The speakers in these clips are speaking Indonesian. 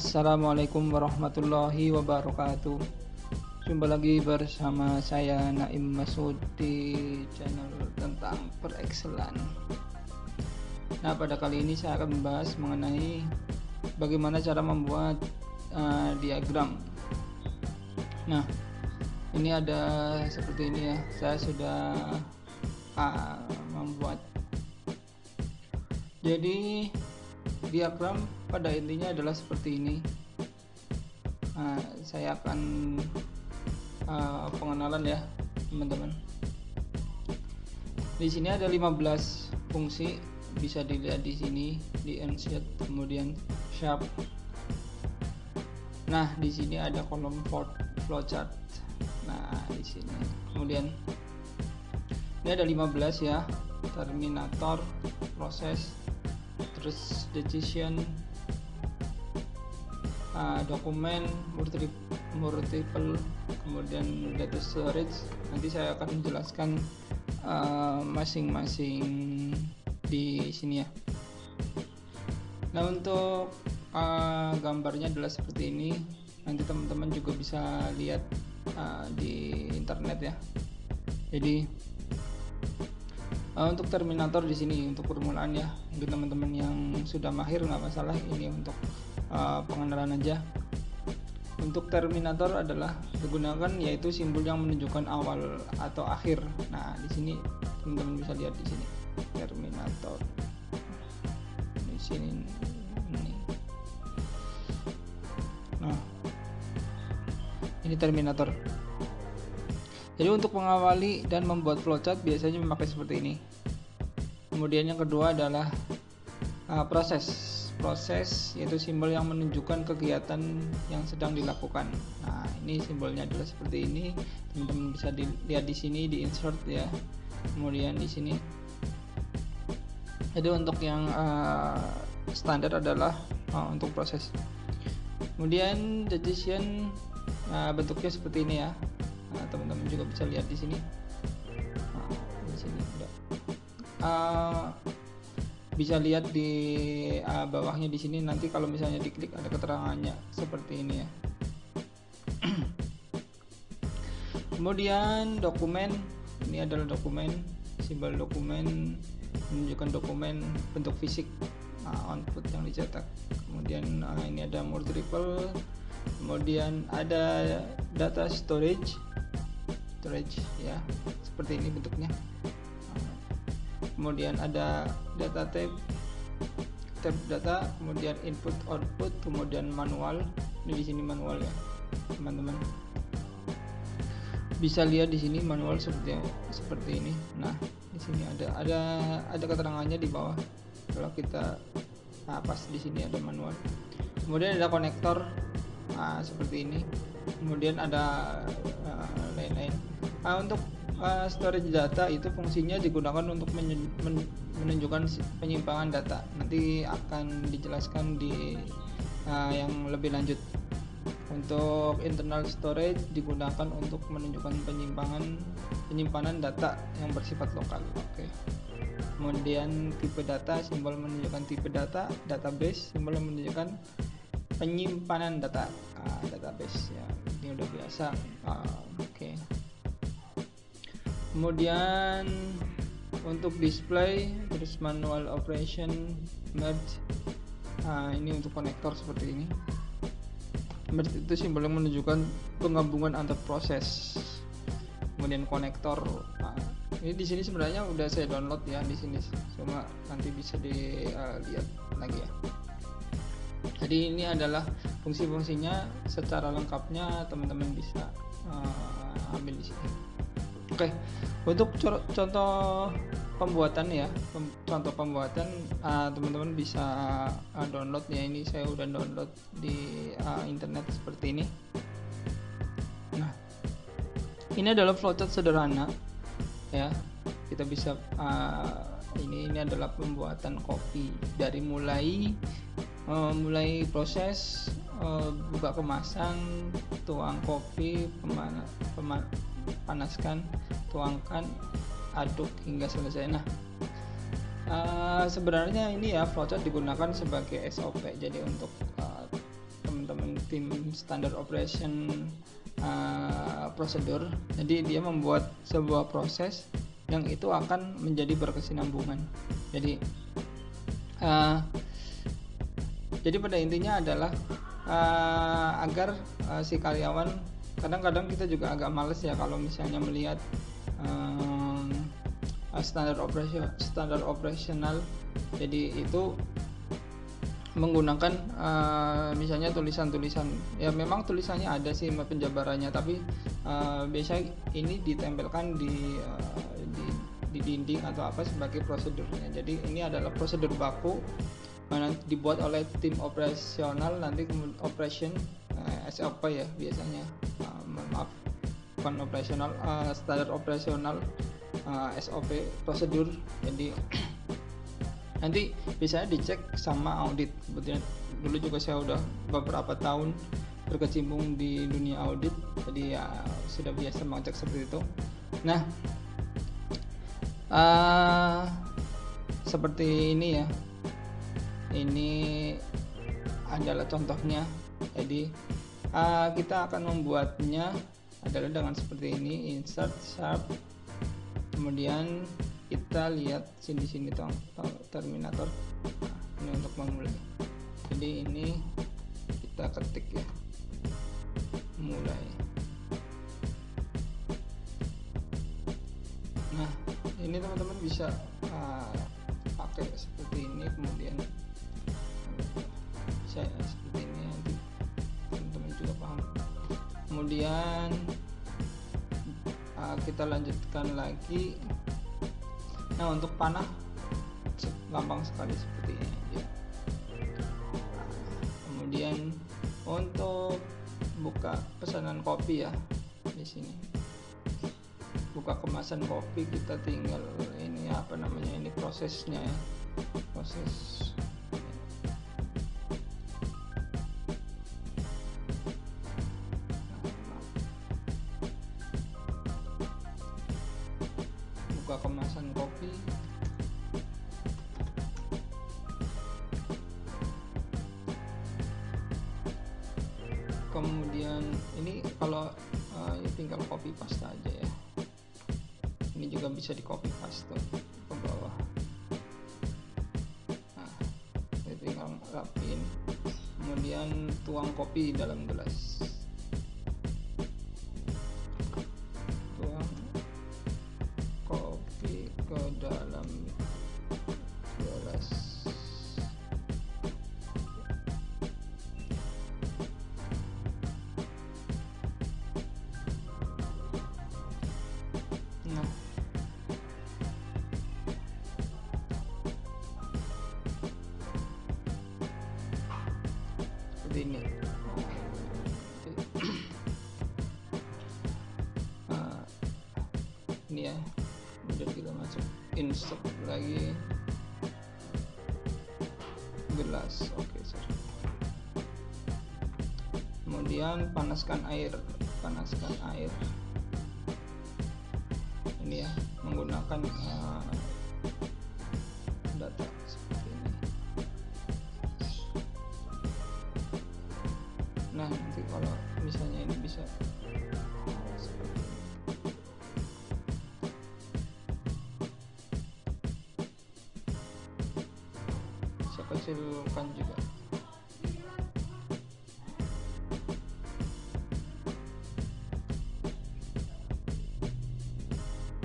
Assalamualaikum warahmatullahi wabarakatuh. Jumpa lagi bersama saya Naim Masud di channel tentang perekselan. Nah, pada kali ini saya akan membahas mengenai bagaimana cara membuat diagram. Nah, ini ada seperti ini ya. Saya sudah membuat. Jadi diagram pada intinya adalah seperti ini. Saya akan pengenalan ya teman-teman. Di sini ada 15 fungsi, bisa dilihat di sini di insert, kemudian sharp. Nah, di sini ada kolom flowchart. Nah, di sini. Kemudian ini ada 15 ya. Terminator, proses, terus decision, dokumen, multiple, kemudian data storage. Nanti saya akan menjelaskan masing-masing di sini ya. Nah, untuk gambarnya adalah seperti ini. Nanti teman-teman juga bisa lihat di internet ya. Jadi untuk Terminator di sini untuk permulaan ya, untuk teman-teman yang sudah mahir nggak masalah, ini untuk pengenalan aja. Untuk Terminator adalah digunakan yaitu simbol yang menunjukkan awal atau akhir. Nah, di sini teman-teman bisa lihat di sini Terminator. Di sini ini. Nah, ini Terminator. Jadi untuk mengawali dan membuat flowchart biasanya memakai seperti ini. Kemudian yang kedua adalah proses, yaitu simbol yang menunjukkan kegiatan yang sedang dilakukan. Nah, ini simbolnya adalah seperti ini. Teman-teman bisa dilihat di sini di insert ya. Kemudian di sini. Jadi untuk yang standar adalah untuk proses. Kemudian decision bentuknya seperti ini ya. Nah, teman-teman juga bisa lihat di sini. Nah, di sini udah. Bisa lihat di bawahnya di sini. Nanti kalau misalnya diklik ada keterangannya seperti ini ya. Kemudian dokumen, ini adalah dokumen, simbol dokumen menunjukkan dokumen bentuk fisik, output yang dicetak. Kemudian ini ada multiple, kemudian ada data storage ya, seperti ini bentuknya. Kemudian ada data tab data, kemudian input output, kemudian manual. Ini di sini manual ya teman-teman, bisa lihat di sini manual seperti ini. Nah, di sini ada keterangannya di bawah. Kalau kita pas di sini ada manual. Kemudian ada konektor seperti ini. Kemudian ada lain-lain. Untuk storage data itu fungsinya digunakan untuk menunjukkan penyimpangan data. Nanti akan dijelaskan di yang lebih lanjut. Untuk internal storage digunakan untuk menunjukkan penyimpanan data yang bersifat lokal. Oke. Kemudian tipe data, simbol menunjukkan tipe data. Database, simbol menunjukkan penyimpanan data. Database ya, ini udah biasa. Oke. Kemudian untuk display, terus manual operation, merge. Ini untuk konektor seperti ini. Merge itu simbol yang menunjukkan penggabungan antar proses. Kemudian konektor. Ini di sini sebenarnya udah saya download ya di sini, cuma nanti bisa dilihat lagi ya. Jadi ini adalah fungsi-fungsinya secara lengkapnya, teman-teman bisa ambil di sini. Oke, untuk contoh pembuatan ya, teman-teman bisa download ya. Ini saya udah download di internet seperti ini. Nah, ini adalah flowchart sederhana ya. Kita bisa ini adalah pembuatan kopi dari mulai proses buka kemasan, tuang kopi, panaskan, tuangkan, aduk hingga selesai. Nah, sebenarnya ini ya flowchart digunakan sebagai SOP. Jadi untuk tim standard operation prosedur. Jadi dia membuat sebuah proses yang itu akan menjadi berkesinambungan. Jadi pada intinya adalah agar si karyawan, kadang-kadang kita juga agak males ya kalau misalnya melihat standar operasional. Jadi itu menggunakan misalnya tulisan-tulisan, ya memang tulisannya ada sih penjabarannya, tapi biasanya ini ditempelkan di dinding atau apa sebagai prosedurnya. Jadi ini adalah prosedur baku mana dibuat oleh tim operasional, nanti operation SOP ya biasanya, maaf bukan operasional, standar operasional, SOP prosedur. Jadi nanti bisa dicek sama audit. Kebetulan dulu juga saya udah beberapa tahun berkecimpung di dunia audit, jadi ya sudah biasa mengecek seperti itu. Nah, seperti ini ya, ini adalah contohnya. Jadi kita akan membuatnya adalah dengan seperti ini, insert sharp, kemudian kita lihat sini tuh terminator. Nah, ini untuk memulai. Jadi ini kita ketik ya, mulai. Nah, ini teman-teman bisa pakai seperti ini, kemudian saya seperti ini, nanti teman-teman juga paham. Kemudian kita lanjutkan lagi. Nah, untuk panah gampang sekali seperti ini aja. Kemudian untuk buka pesanan kopi ya, di sini buka kemasan kopi, kita tinggal ini apa namanya, ini prosesnya ya, proses buka kemasan kopi. Kemudian ini kalau tinggal copy paste aja ya. Ini juga bisa di copy paste ke bawah. Nah, ini tinggal rapin. Kemudian tuang kopi dalam gelas. Tuang kopi ke dalam gelas. Nah, seperti ini. Ini ya, kemudian kita masuk insert lagi gelas. Oke, sorry. Kemudian panaskan air. Ini ya, menggunakan data seperti ini. Nah, nanti kalau misalnya ini bisa seperti ini. Saya kecilkan juga.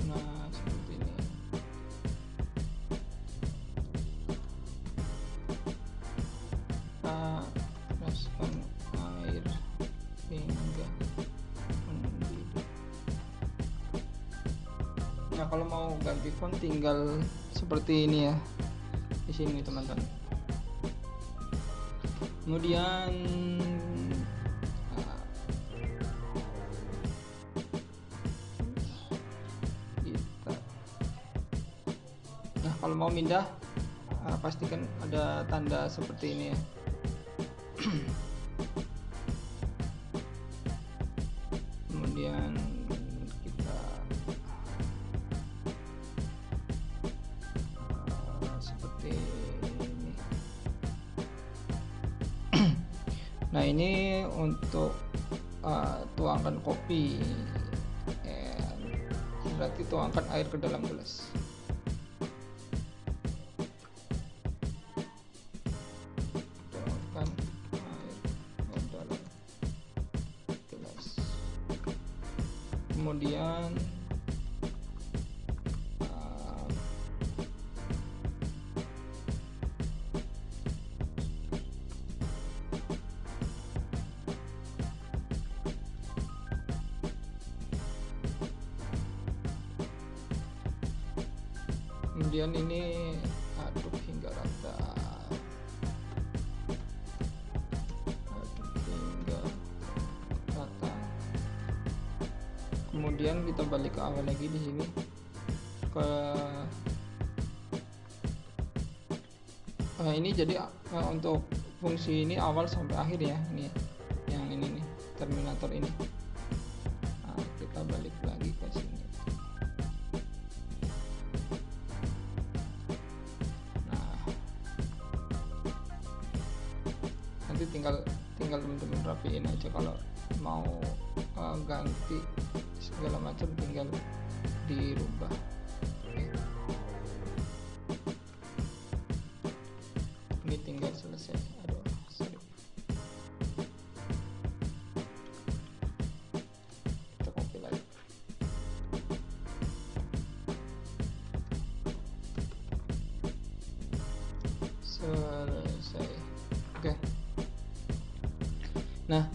Nah, seperti ini. Masukkan air hingga mendidih. Nah, kalau mau ganti font tinggal seperti ini ya, di sini teman-teman. Kemudian kalau mau pindah pastikan ada tanda seperti ini ya. Kemudian kita seperti ini. Nah ini untuk tuangkan kopi, berarti tuangkan air ke dalam gelas. Tuangkan air ke dalam gelas. Kemudian ini aduk hingga rata. Kemudian kita balik ke awal lagi di sini, ini jadi untuk fungsi ini awal sampai akhir ya, ini yang ini nih, terminator ini. Nah, kita balik lagi ke sini. Nah, nanti tinggal teman-teman rapiin aja, kalau mau ganti segala macam tinggal dirubah. Ini tinggal selesai. Aduh, sorry. Kita copy lagi. Selesai. Oke. Nah,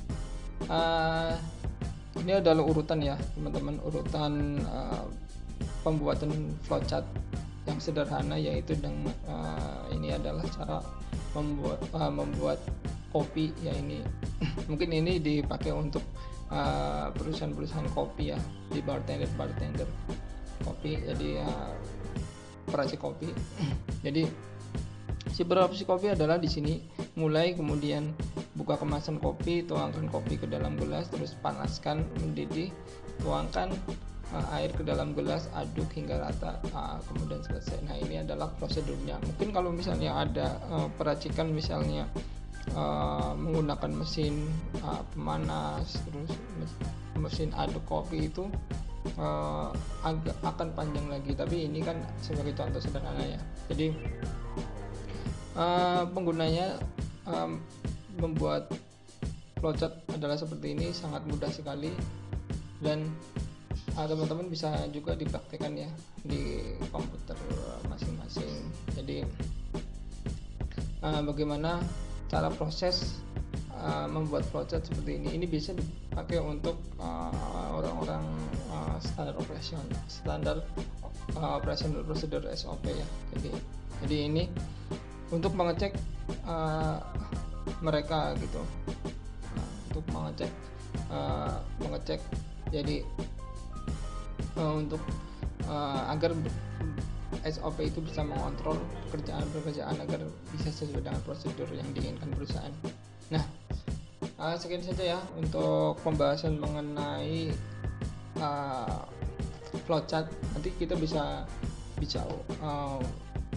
ini adalah urutan ya teman-teman, urutan pembuatan flowchart yang sederhana, yaitu dengan ini adalah cara membuat kopi ya. Ini mungkin ini dipakai untuk perusahaan-perusahaan kopi ya, di bartender kopi, jadi peracik kopi. Jadi si peracik kopi adalah di sini mulai, kemudian buka kemasan kopi, tuangkan kopi ke dalam gelas, terus panaskan mendidih, tuangkan air ke dalam gelas, aduk hingga rata, kemudian selesai. Nah ini adalah prosedurnya. Mungkin kalau misalnya ada peracikan misalnya menggunakan mesin pemanas, terus mesin aduk kopi, itu agak akan panjang lagi, tapi ini kan sebagai contoh sederhana ya. Jadi penggunanya membuat flowchart adalah seperti ini, sangat mudah sekali, dan teman-teman bisa juga dipraktikkan ya di komputer masing-masing. Jadi bagaimana cara proses membuat flowchart seperti ini bisa dipakai untuk orang-orang standar operational procedure SOP ya. Jadi ini untuk mengecek mereka gitu, untuk mengecek jadi untuk agar SOP itu bisa mengontrol pekerjaan agar bisa sesuai dengan prosedur yang diinginkan perusahaan. Nah, sekian saja ya untuk pembahasan mengenai flowchart. Nanti kita bisa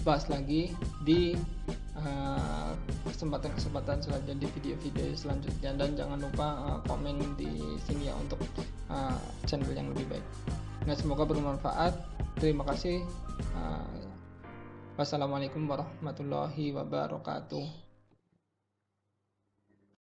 bahas lagi di kesempatan selanjutnya, di video-video selanjutnya, dan jangan lupa komen di sini ya untuk channel yang lebih baik. Nah, semoga bermanfaat. Terima kasih. Wassalamualaikum warahmatullahi wabarakatuh.